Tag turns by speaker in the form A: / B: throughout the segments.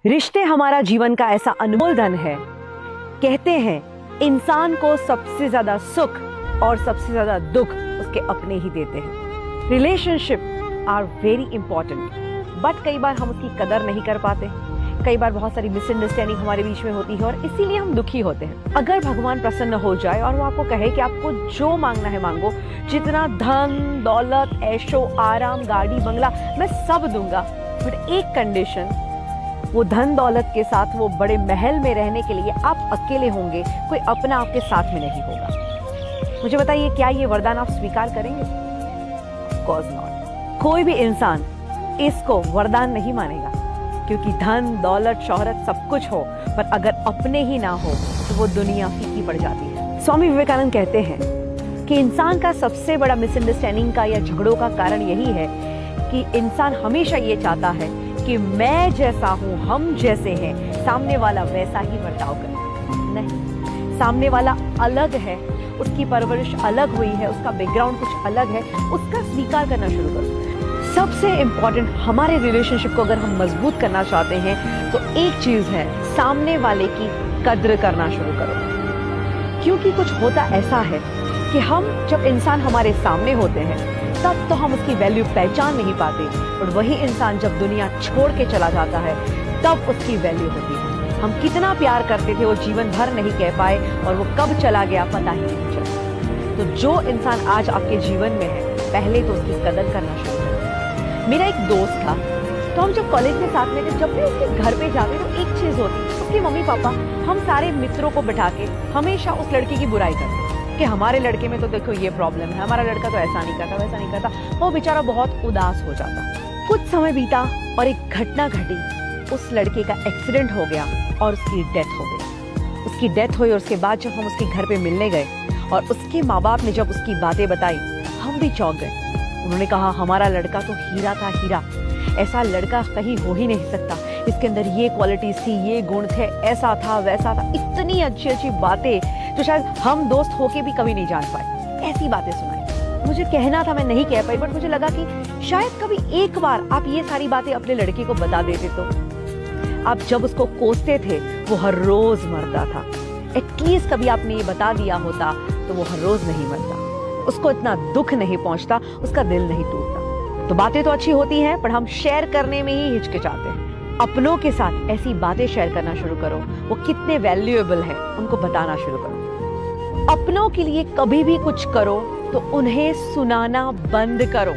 A: रिश्ते हमारा जीवन का ऐसा अनमोल धन है। कहते हैं इंसान को सबसे ज्यादा सुख और सबसे ज्यादा दुख उसके अपने ही देते हैं। Relationship are very important, but कई बार हम उसकी कदर नहीं कर पाते। कई बार बहुत सारी मिसअंडरस्टैंडिंग हमारे बीच में होती है और इसीलिए हम दुखी होते हैं। अगर भगवान प्रसन्न हो जाए और वो आपको कहे कि आपको जो मांगना है मांगो, जितना धन दौलत ऐशो आराम गाड़ी बंगला मैं सब दूंगा, बट एक कंडीशन, वो धन दौलत के साथ वो बड़े महल में रहने के लिए आप अकेले होंगे, कोई अपना आपके साथ में नहीं होगा। मुझे बताइए, क्या ये वरदान आप स्वीकार करेंगे? Of course not. कोई भी इंसान इसको वरदान नहीं मानेगा, क्योंकि धन दौलत शोहरत सब कुछ हो, पर अगर अपने ही ना हो तो वो दुनिया फीकी पड़ जाती है। स्वामी विवेकानंद कहते हैं कि इंसान का सबसे बड़ा मिसअंडरस्टैंडिंग का या झगड़ों का कारण यही है कि इंसान हमेशा ये चाहता है कि मैं जैसा हूं, हम जैसे हैं, सामने वाला वैसा ही बर्ताव करे। नहीं, सामने वाला अलग है, उसकी परवरिश अलग हुई है, उसका बैकग्राउंड कुछ अलग है, उसका स्वीकार करना शुरू करो। सबसे इंपॉर्टेंट, हमारे रिलेशनशिप को अगर हम मजबूत करना चाहते हैं तो एक चीज है, सामने वाले की कद्र करना शुरू करो। क्योंकि कुछ होता ऐसा है कि हम जब इंसान हमारे सामने होते हैं तब तो हम उसकी वैल्यू पहचान नहीं पाते, और वही इंसान जब दुनिया छोड़ के चला जाता है तब उसकी वैल्यू होती है। हम कितना प्यार करते थे वो जीवन भर नहीं कह पाए, और वो कब चला गया पता ही नहीं चला। तो जो इंसान आज आपके जीवन में है, पहले तो उसकी कदर करना शुरू करें। मेरा एक दोस्त था, तो हम जब कॉलेज में साथ में थे, जब भी उसके घर पे जाते तो एक चीज होती, उसके मम्मी पापा हम सारे मित्रों को बिठा के हमेशा उस लड़की की बुराई करते कि हमारे लड़के में तो देखो ये प्रॉब्लम है, हमारा लड़का तो ऐसा नहीं करता वैसा नहीं करता। वो बेचारा बहुत उदास हो जाता। कुछ समय बीता और एक घटना घटी, उस लड़के का एक्सीडेंट हो गया और उसकी डेथ हो गई। उसकी डेथ हुई और उसके बाद जब हम उसके घर पे मिलने गए और उसके माँ बाप ने जब उसकी बातें बताई, हम भी चौंक गए। उन्होंने कहा हमारा लड़का तो हीरा था, हीरा, ऐसा लड़का कहीं हो ही नहीं सकता, इसके अंदर ये क्वालिटीज थी, ये गुण थे, ऐसा था वैसा था, इतनी अच्छी अच्छी बातें जो शायद हम दोस्त होके भी कभी नहीं जान पाए। ऐसी बातें सुनाई। मुझे कहना था, मैं नहीं कह पाई, बट मुझे लगा कि शायद कभी एक बार आप ये सारी बातें अपने लड़के को बता देते तो। आप जब उसको कोसते थे वो हर रोज मरता था, एटलीस्ट कभी आपने ये बता दिया होता तो वो हर रोज नहीं मरता, उसको इतना दुख नहीं पहुंचता, उसका दिल नहीं टूटता। तो बातें तो अच्छी होती हैं, पर हम शेयर करने में ही हिचकिचाते हैं। अपनों के साथ ऐसी बातें शेयर करना शुरू करो, वो कितने वैल्यूएबल है उनको बताना शुरू करो। अपनों के लिए कभी भी कुछ करो तो उन्हें सुनाना बंद करो।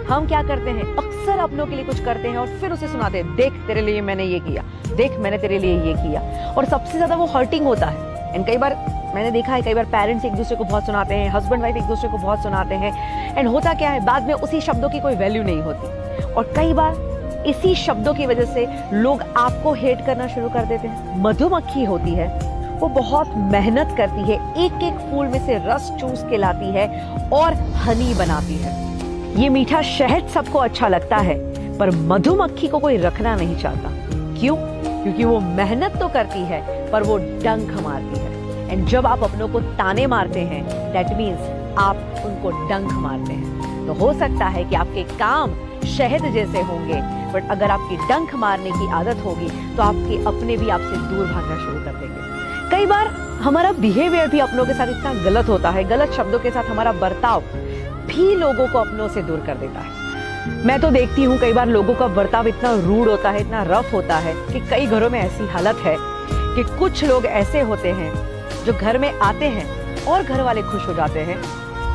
A: हम क्या करते हैं, अक्सर अपनों के लिए कुछ करते हैं और फिर उसे सुनाते हैं, देख तेरे लिए मैंने ये किया, देख मैंने तेरे लिए ये किया, और सबसे ज्यादा वो हर्टिंग होता है। एंड कई बार मैंने देखा है, कई बार पेरेंट्स एक दूसरे को बहुत सुनाते हैं, हस्बैंड वाइफ एक दूसरे को बहुत सुनाते हैं, एंड होता क्या है, बाद में उसी शब्दों की कोई वैल्यू नहीं होती, और कई बार इसी शब्दों की वजह से लोग आपको हेट करना शुरू कर देते हैं। मधुमक्खी होती है, वो बहुत मेहनत करती है, एक एक फूल में से रस चूस के लाती है और हनी बनाती है। ये मीठा शहद सबको अच्छा लगता है, पर मधुमक्खी को कोई रखना नहीं चाहता। क्यों? क्योंकि वो मेहनत तो करती है पर वो डंक मारती है। एंड जब आप अपनों को ताने मारते हैं, दैट मीन्स आप उनको डंक मारते हैं। तो हो सकता है कि आपके काम शहद जैसे होंगे, बट अगर आपकी डंक मारने की आदत होगी तो आपके अपने भी आपसे दूर भागना शुरू कर देंगे। कई बार हमारा बिहेवियर भी अपनों के साथ इतना गलत होता है, गलत शब्दों के साथ हमारा बर्ताव भी लोगों को अपनों से दूर कर देता है। मैं तो देखती हूँ कई बार लोगों का बर्ताव इतना रूड होता है, इतना रफ होता है कि कई घरों में ऐसी हालत है कि कुछ लोग ऐसे होते हैं जो घर में आते हैं और घर वाले खुश हो जाते हैं,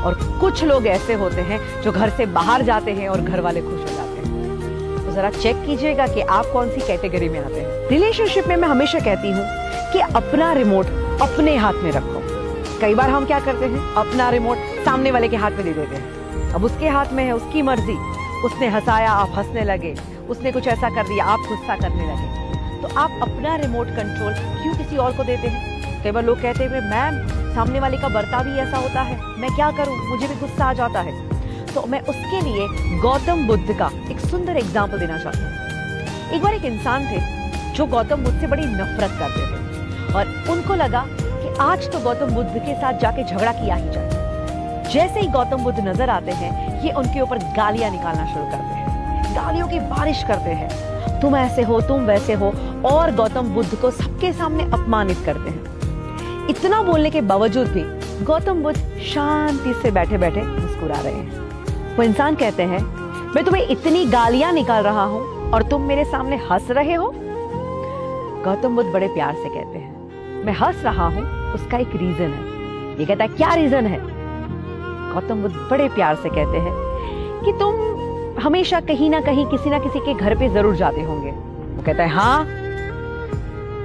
A: और कुछ लोग ऐसे होते हैं जो घर से बाहर जाते हैं और घर वाले खुश हो जाते हैं। तो जरा चेक कीजिएगा कि आप कौन सी कैटेगरी में आते हैं। रिलेशनशिप में मैं हमेशा कहती हूँ कि अपना रिमोट अपने हाथ में रखो। कई बार हम क्या करते हैं, अपना रिमोट सामने वाले के हाथ में दे देते हैं। अब उसके हाथ में है, उसकी मर्जी, उसने हंसाया आप हंसने लगे, उसने कुछ ऐसा कर दिया आप गुस्सा करने लगे। तो आप अपना रिमोट कंट्रोल क्यों किसी और को देते हैं? कई बार लोग कहते हैं मैम सामने वाले का बर्ताव ही ऐसा होता है, मैं क्या करूं, मुझे भी गुस्सा आ जाता है। तो मैं उसके लिए गौतम बुद्ध का एक सुंदर एग्जाम्पल देना चाहती हूँ। एक बार एक इंसान थे जो गौतम बुद्ध से बड़ी नफरत करते थे, और उनको लगा कि आज तो गौतम बुद्ध के साथ जाके झगड़ा किया ही जाए। जैसे ही गौतम बुद्ध नजर आते हैं, ये उनके ऊपर गालियां निकालना शुरू करते हैं, गालियों की बारिश करते हैं। तुम ऐसे हो, तुम वैसे हो, और गौतम बुद्ध को सबके सामने अपमानित करते हैं। इतना बोलने के बावजूद भी गौतम बुद्ध शांति से बैठे बैठे मुस्कुरा रहे हैं। वो इंसान कहते हैं, मैं तुम्हें इतनी गालियां निकाल रहा हूं और तुम मेरे सामने हंस रहे हो। गौतम बुद्ध बड़े प्यार से कहते हैं, मैं हंस रहा हूं, उसका एक रीजन है। ये कहता है, क्या रीजन है? गौतम बुद्ध बड़े प्यार से कहते हैं कि तुम हमेशा कहीं ना कहीं किसी ना किसी के घर पे जरूर जाते होंगे। वो कहता है, हाँ।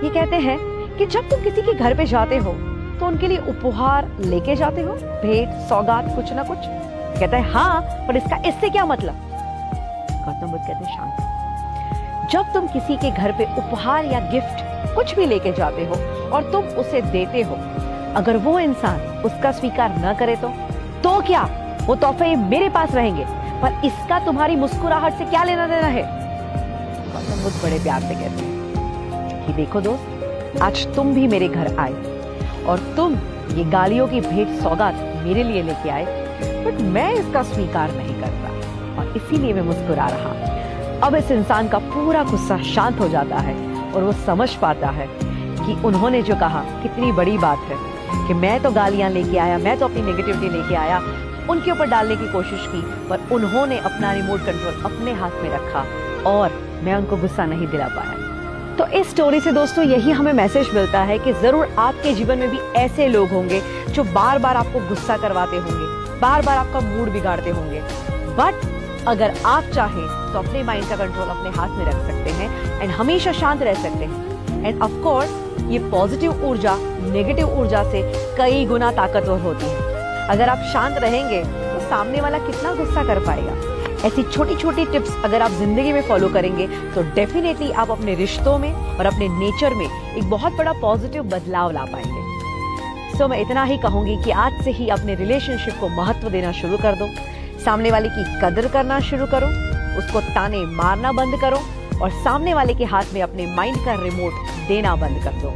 A: ये कहते हैं कि जब तुम किसी के घर पे जाते हो तो उनके लिए उपहार लेके जाते हो, भेंट सौगात कुछ ना कुछ। कहता है, हाँ, पर इससे क्या मतलब? गौतम बुद्ध कहते हैं, शांति। जब तुम किसी के घर पे उपहार या गिफ्ट कुछ भी लेके जाते हो और तुम उसे देते हो, अगर वो इंसान उसका स्वीकार न करे तो क्या? वो तोहफे मेरे पास रहेंगे, पर इसका तुम्हारी मुस्कुराहट से क्या लेना देना है? गौतम बुद्ध बड़े प्यार से कहते हैं कि देखो दोस्त, आज तुम भी मेरे घर आए और तुम ये गालियों की भेंट सौगात मेरे लिए लेके आए, बट मैं इसका स्वीकार नहीं करता और इसीलिए मैं मुस्कुरा रहा। अब इस इंसान का पूरा गुस्सा शांत हो जाता है और वो समझ पाता है कि उन्होंने जो कहा कितनी बड़ी बात है कि मैं तो गालियां लेके आया, मैं तो अपनी नेगेटिविटी लेके आया, उनके ऊपर डालने की कोशिश की, पर उन्होंने अपना रिमोट कंट्रोल अपने हाथ में रखा और मैं उनको गुस्सा नहीं दिला पाया। तो इस स्टोरी से दोस्तों यही हमें मैसेज मिलता है कि जरूर आपके जीवन में भी ऐसे लोग होंगे जो बार बार आपको गुस्सा करवाते होंगे, बार बार आपका मूड बिगाड़ते होंगे, बट अगर आप चाहें तो अपने माइंड का कंट्रोल अपने हाथ में रख सकते हैं एंड हमेशा शांत रह सकते हैं। एंड ऑफ कोर्स ये पॉजिटिव ऊर्जा नेगेटिव ऊर्जा से कई गुना ताकतवर होती है। अगर आप शांत रहेंगे तो सामने वाला कितना गुस्सा कर पाएगा। ऐसी छोटी छोटी टिप्स अगर आप जिंदगी में फॉलो करेंगे तो डेफिनेटली आप अपने रिश्तों में और अपने नेचर में एक बहुत बड़ा पॉजिटिव बदलाव ला पाएंगे। सो मैं इतना ही कहूंगी कि आज से ही अपने रिलेशनशिप को महत्व देना शुरू कर दो, सामने वाले की कदर करना शुरू करो, उसको ताने मारना बंद करो और सामने वाले के हाथ में अपने माइंड का रिमोट देना बंद कर दो।